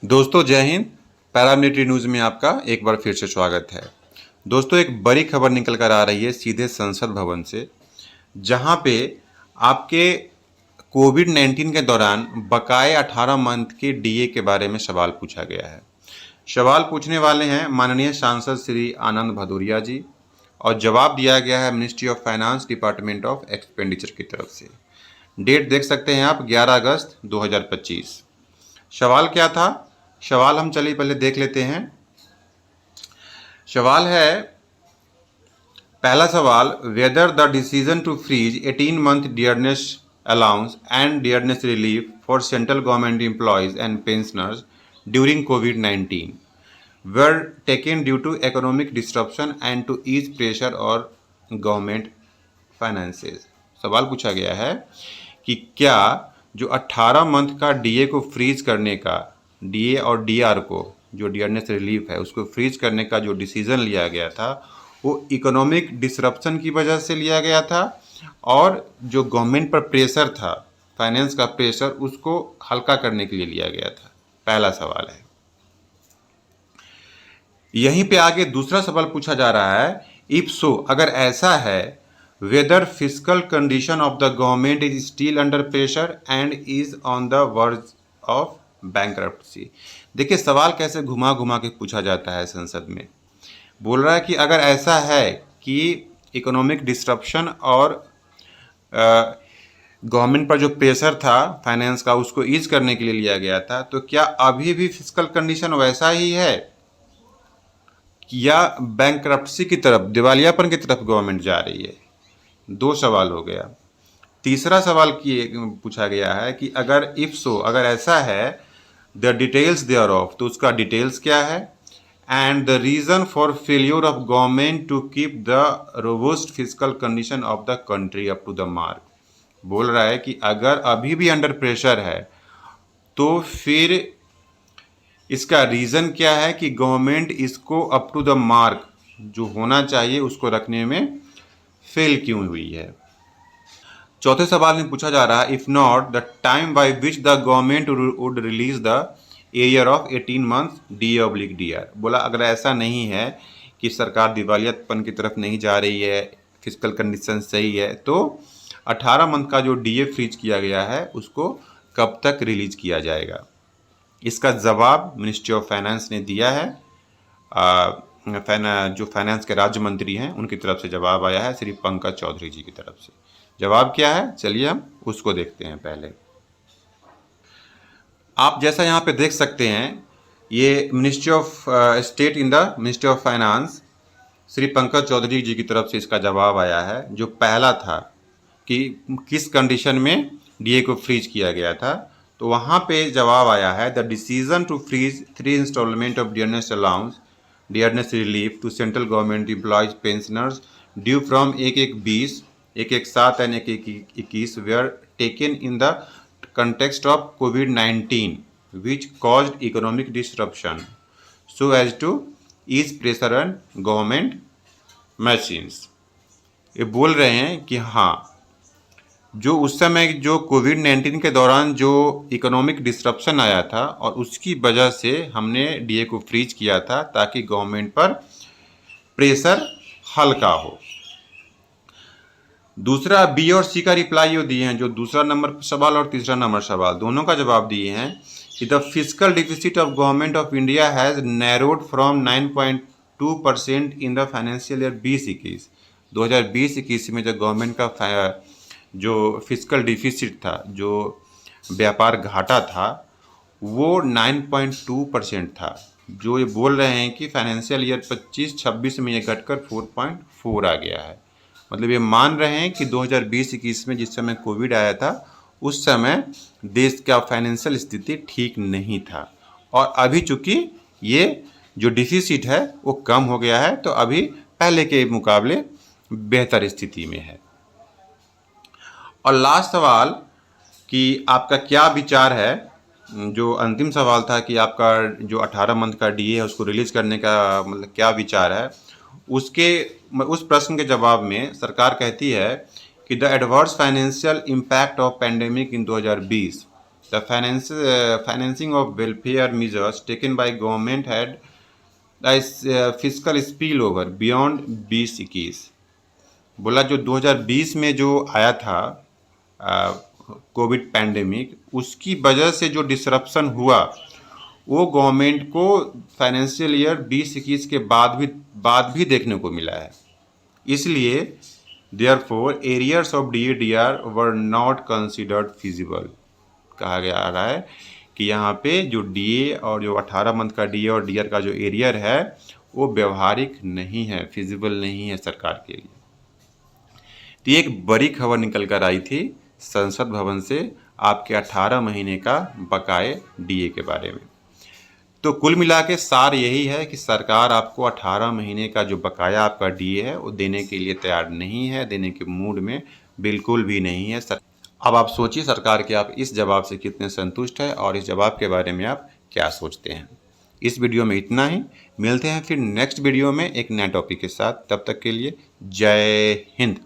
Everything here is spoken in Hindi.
दोस्तों जय हिंद। पैरामिलिट्री न्यूज़ में आपका एक बार फिर से स्वागत है। दोस्तों एक बड़ी खबर निकल कर आ रही है सीधे संसद भवन से, जहां पे आपके कोविड-19 के दौरान बकाए 18 मंथ के डीए के बारे में सवाल पूछा गया है। सवाल पूछने वाले हैं माननीय सांसद श्री आनंद भदौरिया जी, और जवाब दिया गया है ministry of finance department of expenditure की तरफ से। डेट देख सकते हैं आप 11 अगस्त 2025। सवाल क्या था? सवाल हम चलिए पहले देख लेते हैं। सवाल है, पहला सवाल, whether the decision to freeze 18 month dearness allowance and dearness relief for central government employees and pensioners during COVID were taken due to economic disruption and to ease pressure और गवर्नमेंट फाइनेंसेस। सवाल पूछा गया है कि क्या जो 18 मंथ का डीए को फ्रीज करने का, डीए और डीआर को, जो डियरनेस रिलीफ है उसको फ्रीज करने का जो डिसीजन लिया गया था वो इकोनॉमिक डिसरप्शन की वजह से लिया गया था, और जो गवर्नमेंट पर प्रेशर था, फाइनेंस का प्रेशर, उसको हल्का करने के लिए लिया गया था। पहला सवाल है। यहीं पे आगे दूसरा सवाल पूछा जा रहा है, इफ सो, अगर ऐसा है, whether physical condition of the government is still under pressure and is on the verge of bankruptcy. देखिए सवाल कैसे घुमा घुमा के पूछा जाता है संसद में। बोल रहा है कि अगर ऐसा है कि इकोनॉमिक डिस्ट्रप्शन और गवर्नमेंट पर जो प्रेशर था फाइनेंस का उसको ईज करने के लिए लिया गया था, तो क्या अभी भी फिजिकल कंडीशन वैसा ही है या बैंकरप्सी की तरफ, दिवालियापन की तरफ गवर्नमेंट जा रही है? दो सवाल हो गया। तीसरा सवाल पूछा गया है कि अगर इफ सो, अगर ऐसा है, द डिटेल्स देयर ऑफ, तो उसका डिटेल्स क्या है, and the reason for failure of government to keep the robust physical condition of the country up to the mark. बोल रहा है कि अगर अभी भी अंडर प्रेशर है तो फिर इसका रीज़न क्या है कि गवर्नमेंट इसको अप टू द मार्क, जो होना चाहिए उसको रखने में फेल क्यों हुई है। चौथे सवाल में पूछा जा रहा है, if not the time by which the government would release the arrear of 18 month D DR. बोला अगर ऐसा नहीं है कि सरकार दिवालियापन की तरफ नहीं जा रही है, फिजिकल कंडीशन सही है, तो 18 मंथ का जो डीए फ्रीज किया गया है उसको कब तक रिलीज किया जाएगा। इसका जवाब मिनिस्ट्री ऑफ फाइनेंस ने दिया है। जो फाइनेंस के राज्य मंत्री हैं उनकी तरफ से जवाब आया है, श्री पंकज चौधरी जी की तरफ से। जवाब क्या है, चलिए हम उसको देखते हैं। पहले आप जैसा यहाँ पे देख सकते हैं, ये ministry of state in the ministry of finance, Shri Pankaj Chaudhary ji की तरफ से इसका जवाब आया है। जो पहला था कि किस कंडीशन में डीए को फ्रीज किया गया था, तो वहाँ पे जवाब आया है, the decision to freeze 3 instalment of dearness allowance, dearness relief to central government employees pensioners due from 1/1/20, 1/1/7 and 1/1/21 were taken in the context of COVID-19 which caused economic disruption so as to ease pressure on government machines। ये बोल रहे हैं कि हाँ, जो उस समय जो कोविड-19 के दौरान जो इकोनॉमिक डिसरप्शन आया था और उसकी वजह से हमने डीए को फ्रीज किया था ताकि गवर्नमेंट पर प्रेशर हल्का हो। दूसरा बी और सी का रिप्लाई वो दिए हैं, जो दूसरा नंबर सवाल और तीसरा नंबर सवाल दोनों का जवाब दिए हैं कि the physical deficit of government of India has narrowed from 9.2% in the financial year 2021। 2020-21 में जो गवर्नमेंट का जो फिजिकल डिफिसिट था, जो व्यापार घाटा था, वो 9.2% था। जो ये बोल रहे हैं कि फाइनेंशियल ईयर 25-26 में ये घटकर 4.4 आ गया है। मतलब ये मान रहे हैं कि 2020-21 में जिस समय कोविड आया था उस समय देश का फाइनेंशियल स्थिति ठीक नहीं था, और अभी चूंकि ये जो डिफिसिट है वो कम हो गया है, तो अभी पहले के मुकाबले बेहतर स्थिति में है। और लास्ट सवाल कि आपका क्या विचार है, जो अंतिम सवाल था कि आपका जो 18 मंथ का डीए है उसको रिलीज करने का मतलब क्या विचार है, उस प्रश्न के जवाब में सरकार कहती है कि the adverse financial impact of pandemic in 2020 the financing of welfare measures taken by government had physical spill over beyond 2021। बोला जो 2020 में जो आया था कोविड पैंडेमिक, उसकी वजह से जो डिसरप्शन हुआ वो गवर्नमेंट को फाइनेंशियल ईयर 2021 के बाद भी देखने को मिला है। इसलिए therefore arrears of DA/DR were not considered feasible. कहा गया आ रहा है कि यहाँ पे जो DA और जो 18 मंथ का DA और DR का जो एरियर है वो व्यवहारिक नहीं है, फिजिबल नहीं है सरकार के लिए। तो ये एक बड़ी खबर निकल कर आई थी संसद भवन से आपके 18 महीने का बकाए DA के बारे में। तो कुल मिला के सार यही है कि सरकार आपको 18 महीने का जो बकाया आपका DA है वो देने के लिए तैयार नहीं है, देने के मूड में बिल्कुल भी नहीं है। अब आप सोचिए सरकार के आप इस जवाब से कितने संतुष्ट हैं और इस जवाब के बारे में आप क्या सोचते हैं। इस वीडियो में इतना ही, मिलते हैं फिर नेक्स्ट वीडियो में एक नया टॉपिक के साथ। तब तक के लिए जय हिंद।